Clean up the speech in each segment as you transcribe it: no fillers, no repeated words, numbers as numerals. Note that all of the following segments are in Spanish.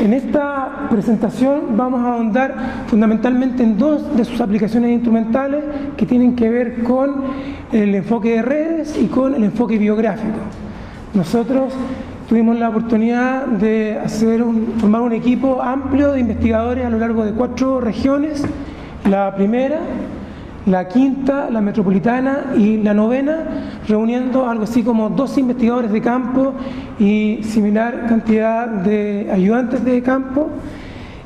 En esta presentación vamos a ahondar fundamentalmente en dos de sus aplicaciones instrumentales que tienen que ver con el enfoque de redes y con el enfoque biográfico. Nosotros tuvimos la oportunidad de formar un equipo amplio de investigadores a lo largo de 4 regiones, la primera, la quinta, la metropolitana y la novena, reuniendo algo así como 12 investigadores de campo y similar cantidad de ayudantes de campo,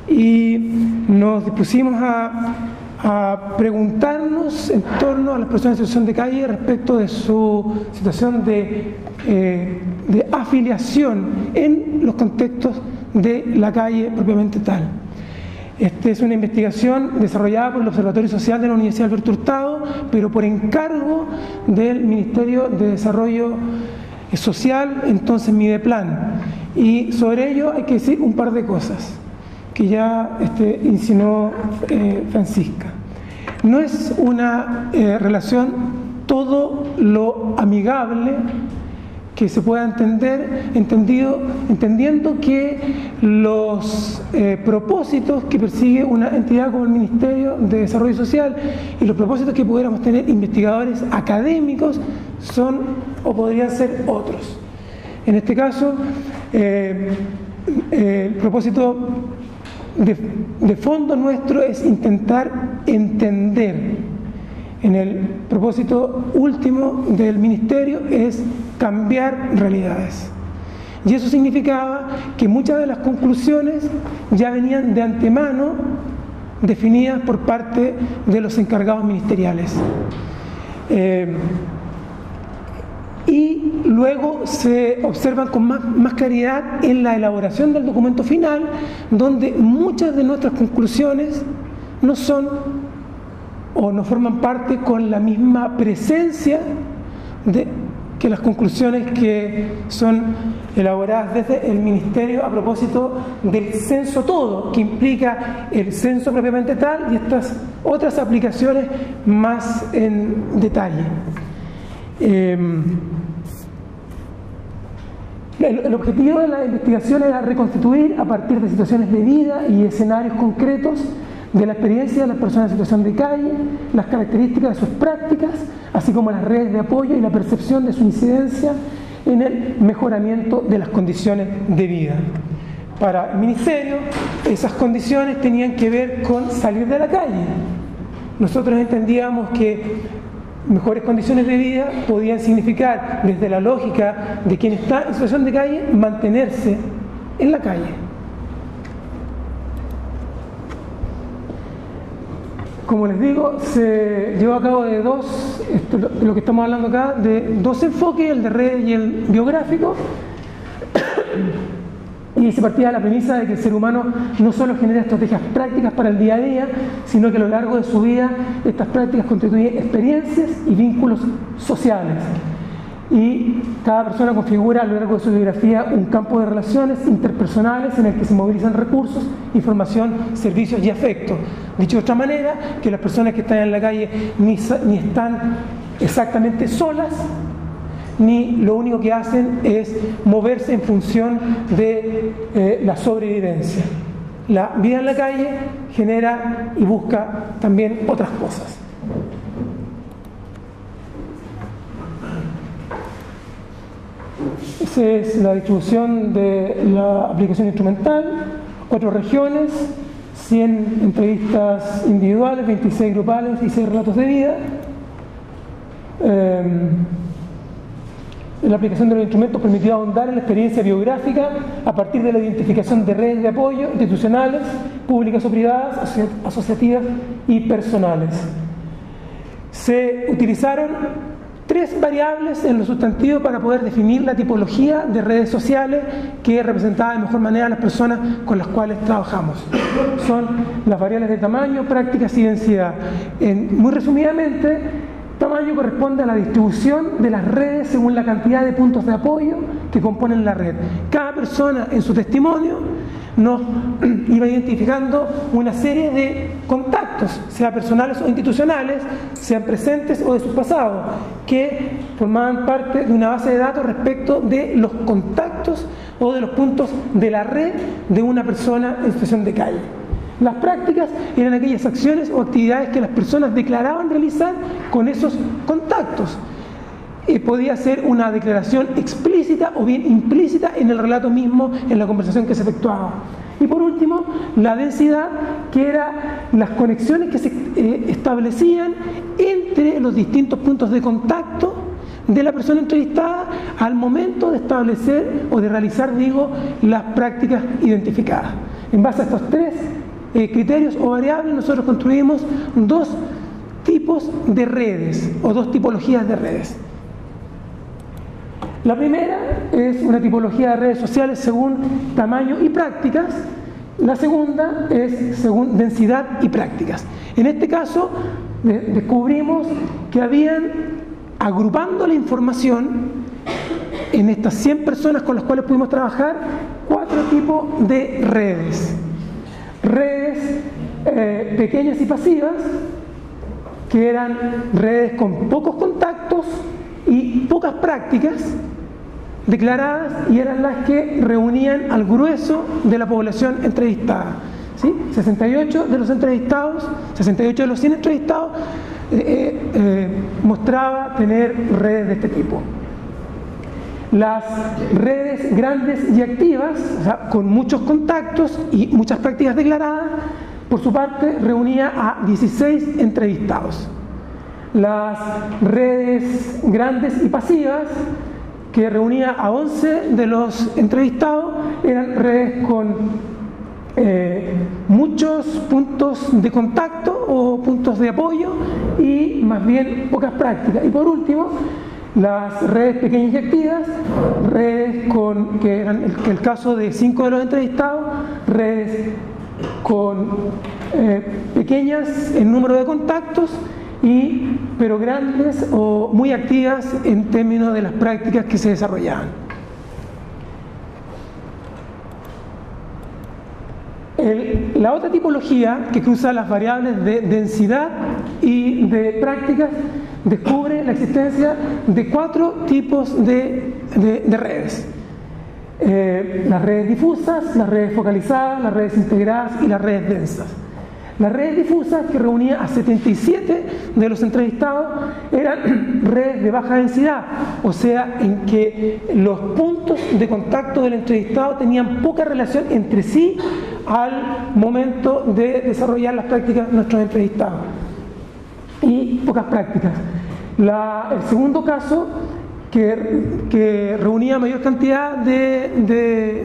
y nos dispusimos a preguntarnos en torno a las personas en situación de calle respecto de su situación de afiliación en los contextos de la calle propiamente tal. Esta es una investigación desarrollada por el Observatorio Social de la Universidad Alberto Hurtado, pero por encargo del Ministerio de Desarrollo Social, entonces Mideplan. Y sobre ello hay que decir un par de cosas que ya insinuó Francisca. No es una relación todo lo amigable que se pueda entender, entendiendo que los propósitos que persigue una entidad como el Ministerio de Desarrollo Social y los propósitos que pudiéramos tener investigadores académicos son o podrían ser otros. En este caso, el propósito de fondo nuestro es intentar entender. En el propósito último del Ministerio es cambiar realidades. Y eso significaba que muchas de las conclusiones ya venían de antemano definidas por parte de los encargados ministeriales. Y luego se observan con más claridad en la elaboración del documento final, donde muchas de nuestras conclusiones no son o no forman parte con la misma presencia que las conclusiones que son elaboradas desde el Ministerio a propósito del censo todo, que implica el censo propiamente tal y estas otras aplicaciones más en detalle. El objetivo de la investigación era reconstituir a partir de situaciones de vida y escenarios concretos de la experiencia de las personas en situación de calle, las características de sus prácticas, así como las redes de apoyo y la percepción de su incidencia en el mejoramiento de las condiciones de vida. Para el Ministerio, esas condiciones tenían que ver con salir de la calle. Nosotros entendíamos que mejores condiciones de vida podían significar, desde la lógica de quien está en situación de calle, mantenerse en la calle. Como les digo, se llevó a cabo de lo que estamos hablando acá, de 2 enfoques, el de redes y el biográfico, y se partía de la premisa de que el ser humano no solo genera estrategias prácticas para el día a día, sino que a lo largo de su vida estas prácticas constituyen experiencias y vínculos sociales. Y cada persona configura a lo largo de su biografía un campo de relaciones interpersonales en el que se movilizan recursos, información, servicios y afecto. Dicho de otra manera, que las personas que están en la calle ni están exactamente solas, ni lo único que hacen es moverse en función de la sobrevivencia. La vida en la calle genera y busca también otras cosas. Esa es la distribución de la aplicación instrumental, 4 regiones, 100 entrevistas individuales, 26 grupales y 6 relatos de vida. La aplicación de los instrumentos permitió ahondar en la experiencia biográfica a partir de la identificación de redes de apoyo institucionales, públicas o privadas, asociativas y personales. Se utilizaron 3 variables en lo sustantivo para poder definir la tipología de redes sociales que representaba de mejor manera a las personas con las cuales trabajamos. Son las variables de tamaño, prácticas y densidad. Muy resumidamente, tamaño corresponde a la distribución de las redes según la cantidad de puntos de apoyo que componen la red. Cada persona en su testimonio nos iba identificando una serie de contactos, sea personales o institucionales, sean presentes o de su pasado, que formaban parte de una base de datos respecto de los contactos o de los puntos de la red de una persona en situación de calle. Las prácticas eran aquellas acciones o actividades que las personas declaraban realizar con esos contactos. Podía ser una declaración explícita o bien implícita en el relato mismo, en la conversación que se efectuaba. Y por último, la densidad, que eran las conexiones que se establecían entre los distintos puntos de contacto de la persona entrevistada al momento de establecer o de realizar, las prácticas identificadas. En base a estos tres criterios o variables, nosotros construimos dos tipos de redes o dos tipologías de redes. La primera es una tipología de redes sociales según tamaño y prácticas. La segunda es según densidad y prácticas. En este caso, descubrimos que habían, agrupando la información, en estas 100 personas con las cuales pudimos trabajar, 4 tipos de redes. Redes pequeñas y pasivas, que eran redes con pocos contactos y pocas prácticas declaradas, y eran las que reunían al grueso de la población entrevistada. ¿Sí? 68 de los entrevistados, 68 de los 100 entrevistados mostraba tener redes de este tipo. Las redes grandes y activas, o sea, con muchos contactos y muchas prácticas declaradas, por su parte reunía a 16 entrevistados. Las redes grandes y pasivas, que reunía a 11 de los entrevistados, eran redes con muchos puntos de contacto o puntos de apoyo y más bien pocas prácticas. Y por último, las redes pequeñas y activas, redes que eran el caso de 5 de los entrevistados, redes con pequeñas en número de contactos, pero grandes o muy activas en términos de las prácticas que se desarrollaban. La otra tipología, que cruza las variables de densidad y de prácticas, descubre la existencia de 4 tipos de redes. Las redes difusas, las redes focalizadas, las redes integradas y las redes densas. Las redes difusas, que reunía a 77 de los entrevistados, eran redes de baja densidad, o sea, en que los puntos de contacto del entrevistado tenían poca relación entre sí al momento de desarrollar las prácticas de nuestros entrevistados, y pocas prácticas. El segundo caso, que reunía mayor cantidad de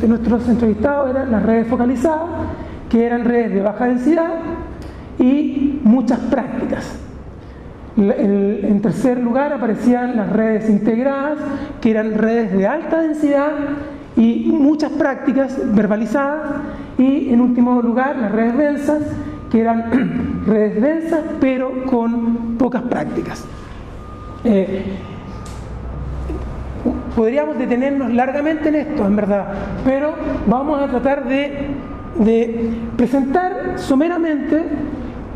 nuestros entrevistados, eran las redes focalizadas, que eran redes de baja densidad y muchas prácticas. En tercer lugar aparecían las redes integradas, que eran redes de alta densidad y muchas prácticas verbalizadas. Y en último lugar, las redes densas, que eran redes densas pero con pocas prácticas. Podríamos detenernos largamente en esto, en verdad, pero vamos a tratar de presentar someramente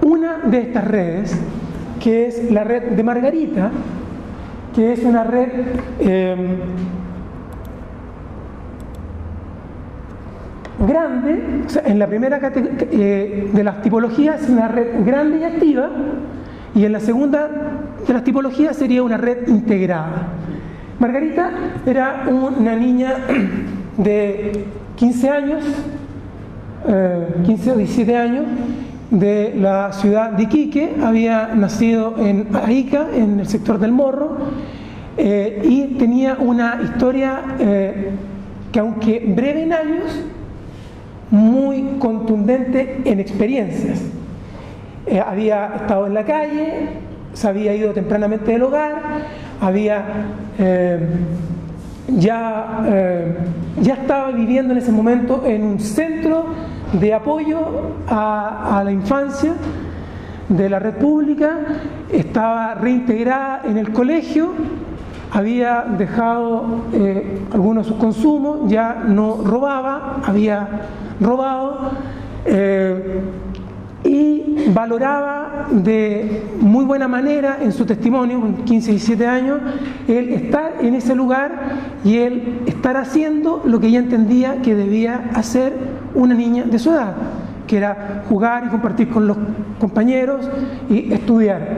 una de estas redes, que es la red de Margarita, que es una red grande, o sea, en la primera de las tipologías es una red grande y activa, y en la segunda de las tipologías sería una red integrada. Margarita era una niña de 15 años, 15 o 17 años, de la ciudad de Iquique. Había nacido en Arica, en el sector del Morro, y tenía una historia que, aunque breve en años, muy contundente en experiencias. Había estado en la calle, se había ido tempranamente del hogar, había ya estaba viviendo en ese momento en un centro de apoyo a la infancia de la red pública, estaba reintegrada en el colegio, había dejado algunos de sus consumos, ya no robaba, había robado, y valoraba de muy buena manera en su testimonio, con 15 y 17 años, el estar en ese lugar y el estar haciendo lo que ella entendía que debía hacer una niña de su edad, que era jugar y compartir con los compañeros y estudiar.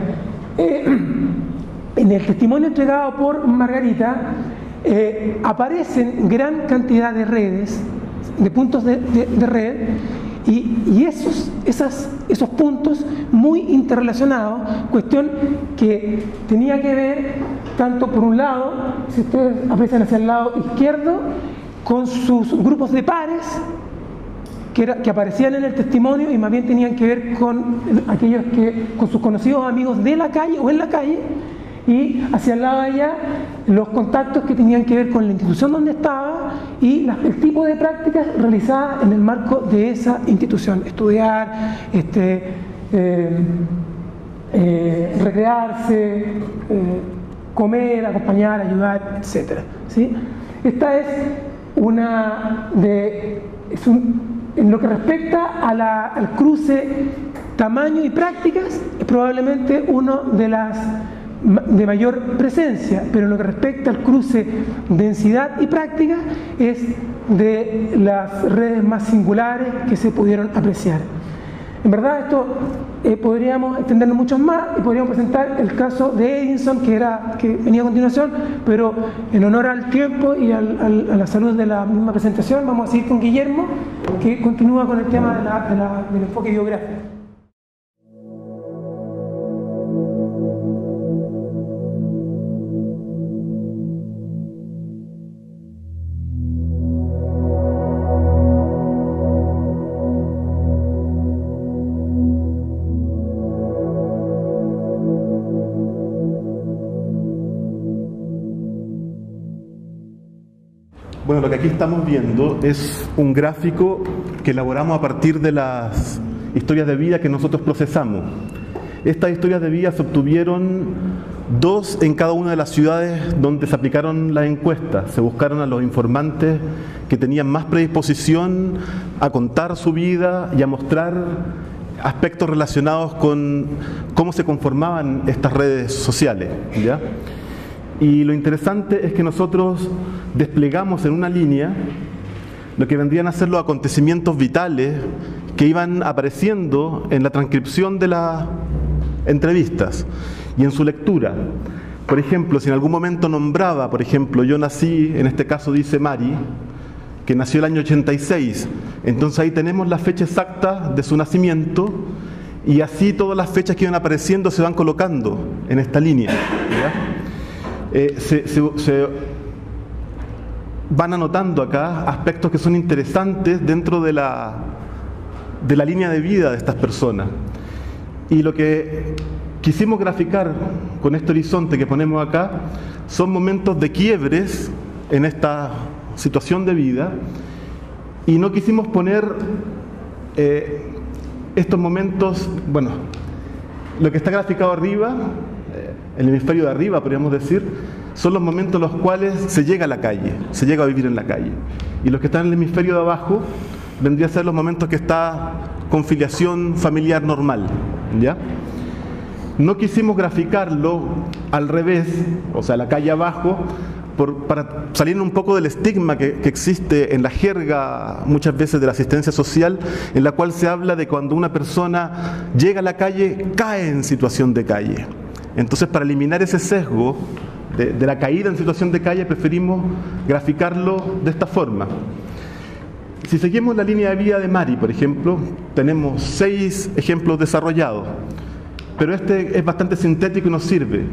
En el testimonio entregado por Margarita aparecen gran cantidad de redes, de puntos de red, y esos puntos muy interrelacionados, cuestión que tenía que ver tanto por un lado, si ustedes aprecian hacia el lado izquierdo, con sus grupos de pares que aparecían en el testimonio y más bien tenían que ver con aquellos con sus conocidos amigos de la calle o en la calle, y hacia el lado de allá los contactos que tenían que ver con la institución donde estaba y el tipo de prácticas realizadas en el marco de esa institución: estudiar, recrearse, comer, acompañar, ayudar, etc. ¿Sí? Esta es en lo que respecta al cruce tamaño y prácticas, es probablemente uno de mayor presencia, pero en lo que respecta al cruce densidad y práctica es de las redes más singulares que se pudieron apreciar. En verdad esto podríamos extendernos mucho más y podríamos presentar el caso de Edinson que venía a continuación, pero en honor al tiempo y a la salud de la misma presentación vamos a seguir con Guillermo, que continúa con el tema del enfoque biográfico. Bueno, lo que aquí estamos viendo es un gráfico que elaboramos a partir de las historias de vida que nosotros procesamos. Estas historias de vida se obtuvieron 2 en cada una de las ciudades donde se aplicaron las encuestas. Se buscaron a los informantes que tenían más predisposición a contar su vida y a mostrar aspectos relacionados con cómo se conformaban estas redes sociales, ¿ya? Y lo interesante es que nosotros desplegamos en una línea lo que vendrían a ser los acontecimientos vitales que iban apareciendo en la transcripción de las entrevistas y en su lectura. Por ejemplo, si en algún momento nombraba, por ejemplo, yo nací, en este caso dice Mari, que nació el año 86, entonces ahí tenemos la fecha exacta de su nacimiento y así todas las fechas que iban apareciendo se van colocando en esta línea, ¿ya? Se van anotando acá aspectos que son interesantes dentro de la línea de vida de estas personas. Y lo que quisimos graficar con este horizonte que ponemos acá son momentos de quiebres en esta situación de vida, y no quisimos poner estos momentos, bueno, lo que está graficado arriba, el hemisferio de arriba podríamos decir, son los momentos en los cuales se llega a la calle, se llega a vivir en la calle, y los que están en el hemisferio de abajo vendría a ser los momentos que está con filiación familiar normal, ¿ya? No quisimos graficarlo al revés, o sea, la calle abajo, para salir un poco del estigma que existe en la jerga muchas veces de la asistencia social, en la cual se habla de cuando una persona llega a la calle, cae en situación de calle. Entonces, para eliminar ese sesgo de la caída en situación de calle, preferimos graficarlo de esta forma. Si seguimos la línea de vida de Mari, por ejemplo, tenemos 6 ejemplos desarrollados, pero este es bastante sintético y nos sirve.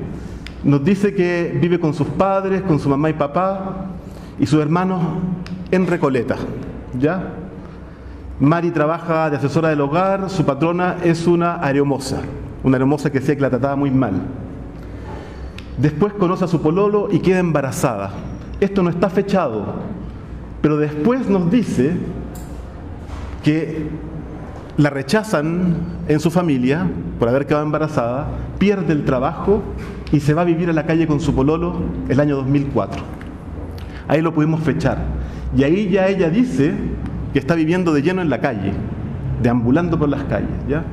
Nos dice que vive con sus padres, con su mamá y papá y sus hermanos en Recoleta, ¿ya? Mari trabaja de asesora del hogar, su patrona es una aeromoza que decía que la trataba muy mal. Después conoce a su pololo y queda embarazada. Esto no está fechado, pero después nos dice que la rechazan en su familia por haber quedado embarazada, pierde el trabajo y se va a vivir a la calle con su pololo el año 2004. Ahí lo pudimos fechar. Y ahí ya ella dice que está viviendo de lleno en la calle, deambulando por las calles, ¿ya?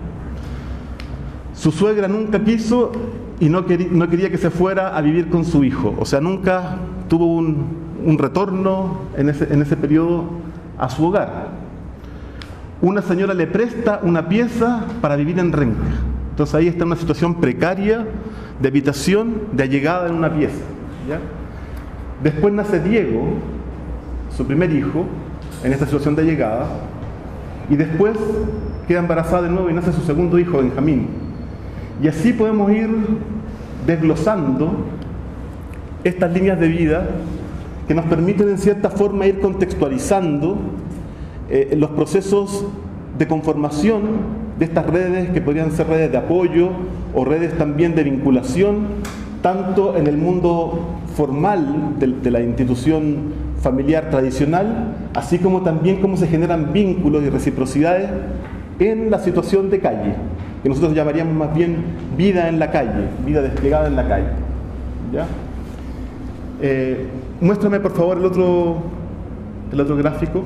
Su suegra nunca quiso y no quería que se fuera a vivir con su hijo, o sea, nunca tuvo un retorno en ese periodo a su hogar. Una señora le presta una pieza para vivir en Renca. Entonces ahí está una situación precaria de habitación, de allegada en una pieza, ¿ya? Después nace Diego, su primer hijo, en esta situación de allegada, y después queda embarazada de nuevo y nace su segundo hijo, Benjamín. Y así podemos ir desglosando estas líneas de vida que nos permiten en cierta forma ir contextualizando los procesos de conformación de estas redes, que podrían ser redes de apoyo o redes también de vinculación, tanto en el mundo formal de la institución familiar tradicional, así como también cómo se generan vínculos y reciprocidades en la situación de calle, que nosotros llamaríamos más bien vida en la calle, vida desplegada en la calle, ¿ya? Muéstrame por favor el otro gráfico.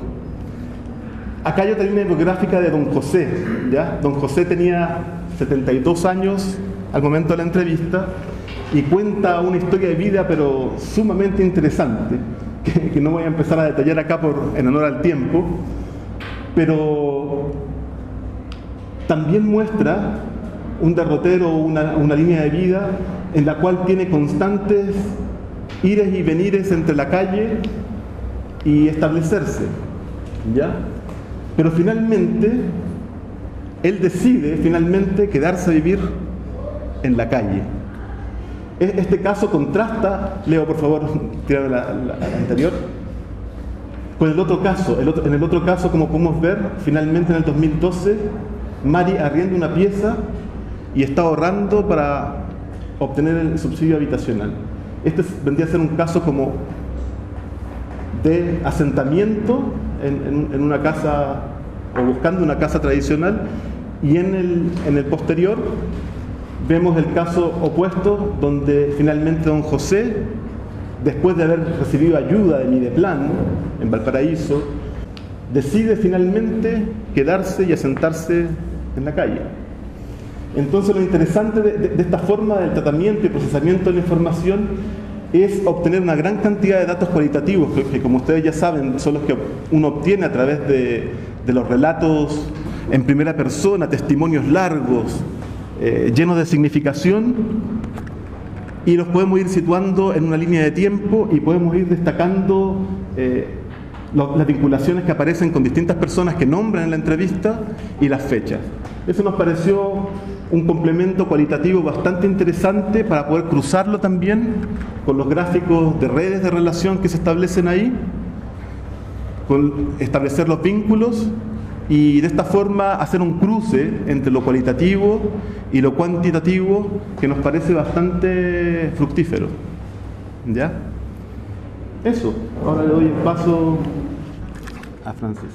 Acá yo tenía una biográfica de don José, ¿ya? Don José tenía 72 años al momento de la entrevista y cuenta una historia de vida pero sumamente interesante, que no voy a empezar a detallar acá en honor al tiempo, pero también muestra un derrotero, una línea de vida en la cual tiene constantes ires y venires entre la calle y establecerse, ¿ya? Pero finalmente, él decide quedarse a vivir en la calle. Este caso contrasta, Leo por favor, tírame la anterior, con el otro caso. En el otro caso, como podemos ver, finalmente en el 2012, Mari arrienda una pieza y está ahorrando para obtener el subsidio habitacional. Este vendría a ser un caso como de asentamiento en una casa o buscando una casa tradicional, y en el posterior vemos el caso opuesto, donde finalmente don José, después de haber recibido ayuda de Mideplan en Valparaíso, decide finalmente quedarse y asentarse en la calle. Entonces lo interesante de esta forma del tratamiento y procesamiento de la información es obtener una gran cantidad de datos cualitativos que como ustedes ya saben son los que uno obtiene a través de los relatos en primera persona, testimonios largos, llenos de significación, y los podemos ir situando en una línea de tiempo y podemos ir destacando las vinculaciones que aparecen con distintas personas que nombran en la entrevista y las fechas. Eso nos pareció un complemento cualitativo bastante interesante para poder cruzarlo también con los gráficos de redes de relación que se establecen ahí, con establecer los vínculos y de esta forma hacer un cruce entre lo cualitativo y lo cuantitativo que nos parece bastante fructífero. ¿Ya? Eso. Ahora le doy el paso a Francis.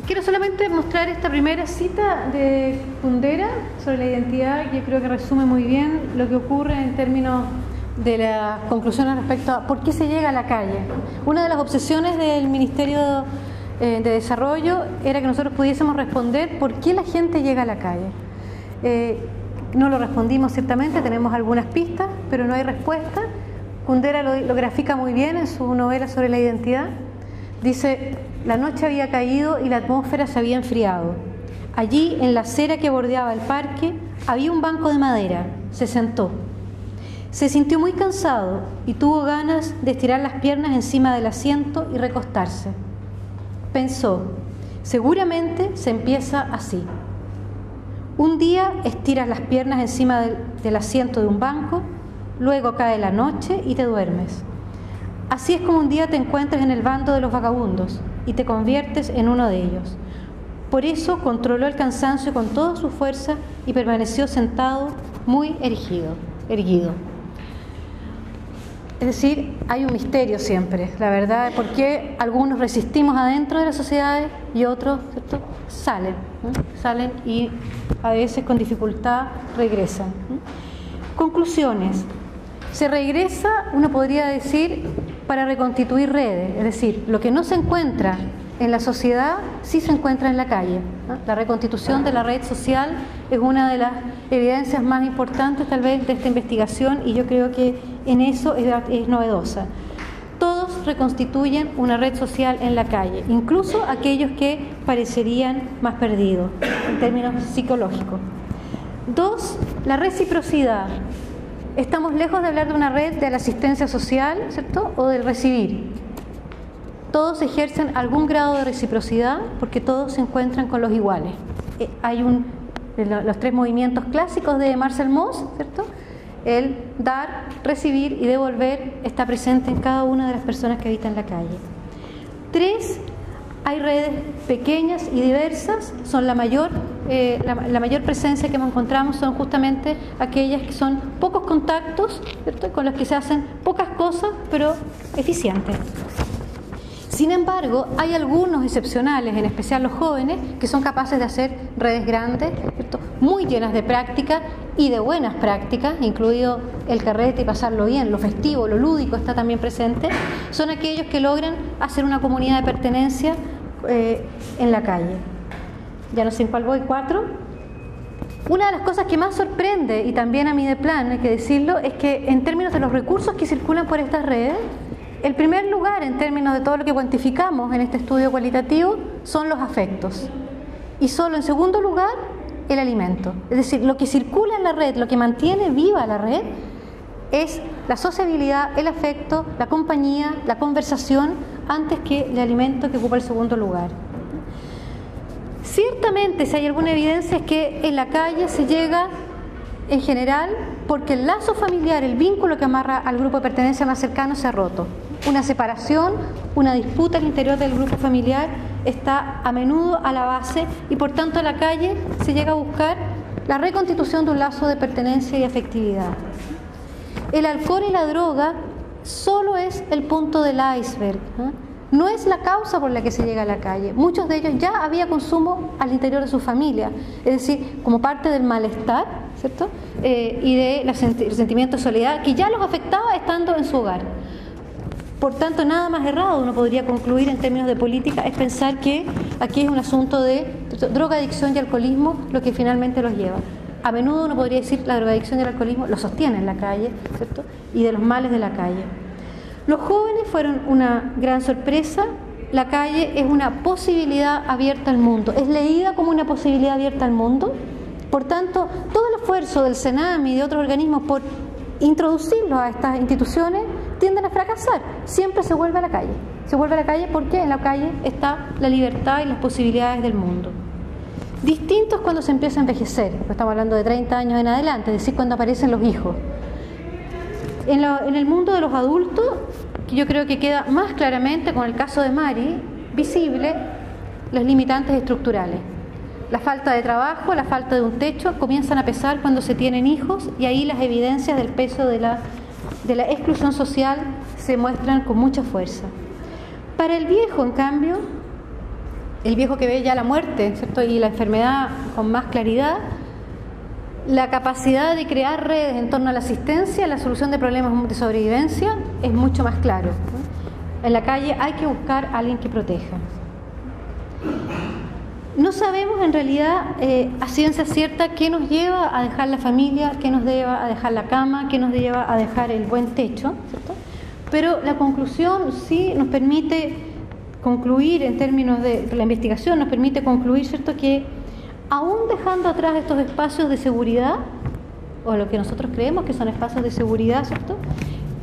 Quiero solamente mostrar esta primera cita de Kundera sobre la identidad, que yo creo que resume muy bien lo que ocurre en términos de las conclusiones respecto a por qué se llega a la calle. Una de las obsesiones del Ministerio de Desarrollo era que nosotros pudiésemos responder por qué la gente llega a la calle. No lo respondimos ciertamente, tenemos algunas pistas, pero no hay respuesta. Kundera lo grafica muy bien en su novela sobre la identidad. Dice: la noche había caído y la atmósfera se había enfriado. Allí, en la acera que bordeaba el parque, había un banco de madera. Se sentó. Se sintió muy cansado y tuvo ganas de estirar las piernas encima del asiento y recostarse. Pensó: seguramente se empieza así. Un día estiras las piernas encima del asiento de un banco, luego cae la noche y te duermes. Así es como un día te encuentras en el bando de los vagabundos y te conviertes en uno de ellos. Por eso controló el cansancio con toda su fuerza y permaneció sentado muy erguido. Es decir, hay un misterio siempre, la verdad, de por qué algunos resistimos adentro de las sociedades y otros, ¿cierto?, salen, ¿no? Salen y a veces con dificultad regresan, ¿no? Conclusiones. Se regresa, uno podría decir, para reconstituir redes, es decir, lo que no se encuentra en la sociedad sí se encuentra en la calle, ¿no? La reconstitución de la red social es una de las evidencias más importantes tal vez de esta investigación, y yo creo que en eso es novedosa. Todos reconstituyen una red social en la calle, incluso aquellos que parecerían más perdidos en términos psicológicos. 2, la reciprocidad. Estamos lejos de hablar de una red de la asistencia social, ¿cierto?, o del recibir. Todos ejercen algún grado de reciprocidad porque todos se encuentran con los iguales. Hay los 3 movimientos clásicos de Marcel Mauss, ¿cierto? El dar, recibir y devolver está presente en cada una de las personas que habitan la calle. 3, hay redes pequeñas y diversas, son la mayor presencia que encontramos son justamente aquellas que son pocos contactos, ¿cierto?, con los que se hacen pocas cosas, pero eficientes. Sin embargo, hay algunos excepcionales, en especial los jóvenes, que son capaces de hacer redes grandes, ¿cierto?, muy llenas de práctica y de buenas prácticas, incluido el carrete y pasarlo bien, lo festivo, lo lúdico está también presente. Son aquellos que logran hacer una comunidad de pertenencia en la calle. Ya no sé en cuál voy, 4. Una de las cosas que más sorprende, y también a mí de plan, hay que decirlo, es que en términos de los recursos que circulan por estas redes, el primer lugar en términos de todo lo que cuantificamos en este estudio cualitativo son los afectos, y solo en segundo lugar el alimento. Es decir, lo que circula en la red, lo que mantiene viva la red es la sociabilidad, el afecto, la compañía, la conversación, antes que el alimento, que ocupa el segundo lugar. Ciertamente, si hay alguna evidencia, es que en la calle se llega en general porque el lazo familiar, el vínculo que amarra al grupo de pertenencia más cercano se ha roto. Una separación, una disputa al interior del grupo familiar está a menudo a la base, y por tanto en la calle se llega a buscar la reconstitución de un lazo de pertenencia y afectividad. El alcohol y la droga solo es el punto del iceberg, ¿eh? No es la causa por la que se llega a la calle. Muchos de ellos ya había consumo al interior de su familia, es decir, como parte del malestar, ¿cierto?, y del sentimiento de soledad que ya los afectaba estando en su hogar. Por tanto, nada más errado uno podría concluir en términos de política es pensar que aquí es un asunto de drogadicción y alcoholismo lo que finalmente los lleva. A menudo uno podría decir la drogadicción y el alcoholismo lo sostienen en la calle, ¿cierto?, y de los males de la calle. Los jóvenes fueron una gran sorpresa. La calle es una posibilidad abierta al mundo, es leída como una posibilidad abierta al mundo. Por tanto, todo el esfuerzo del Senam y de otros organismos por introducirlos a estas instituciones tienden a fracasar. Siempre se vuelve a la calle. Se vuelve a la calle porque en la calle está la libertad y las posibilidades del mundo. Distinto es cuando se empieza a envejecer, estamos hablando de 30 años en adelante, es decir, cuando aparecen los hijos. En el mundo de los adultos, que yo creo que queda más claramente, con el caso de Mari, visible los limitantes estructurales. La falta de trabajo, la falta de un techo comienzan a pesar cuando se tienen hijos, y ahí las evidencias del peso de la exclusión social se muestran con mucha fuerza. Para el viejo, en cambio, el viejo que ve ya la muerte, ¿cierto?, y la enfermedad con más claridad, la capacidad de crear redes en torno a la asistencia, la solución de problemas de sobrevivencia es mucho más claro, ¿no? En la calle hay que buscar a alguien que proteja. No sabemos en realidad a ciencia cierta qué nos lleva a dejar la familia, qué nos lleva a dejar la cama, qué nos lleva a dejar el buen techo, ¿cierto? Pero la conclusión sí nos permite concluir, en términos de la investigación, nos permite concluir, ¿cierto?, que aún dejando atrás estos espacios de seguridad, o lo que nosotros creemos que son espacios de seguridad, ¿cierto?,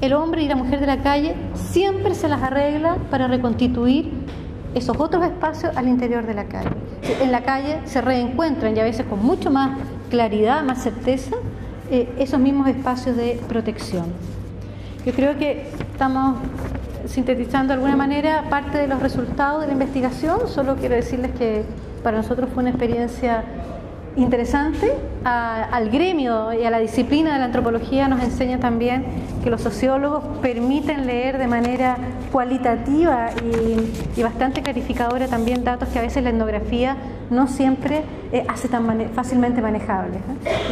el hombre y la mujer de la calle siempre se las arregla para reconstituir esos otros espacios al interior de la calle. En la calle se reencuentran, y a veces con mucho más claridad, más certeza, esos mismos espacios de protección. Yo creo que estamos sintetizando de alguna manera parte de los resultados de la investigación. Solo quiero decirles que para nosotros fue una experiencia interesante. Al gremio y a la disciplina de la antropología nos enseña también que los sociólogos permiten leer de manera cualitativa y bastante clarificadora también datos que a veces la etnografía no siempre hace tan fácilmente manejables.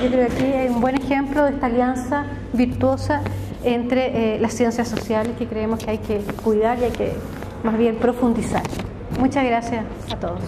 Yo creo que aquí hay un buen ejemplo de esta alianza virtuosa entre las ciencias sociales que creemos que hay que cuidar y hay que más bien profundizar. Muchas gracias a todos.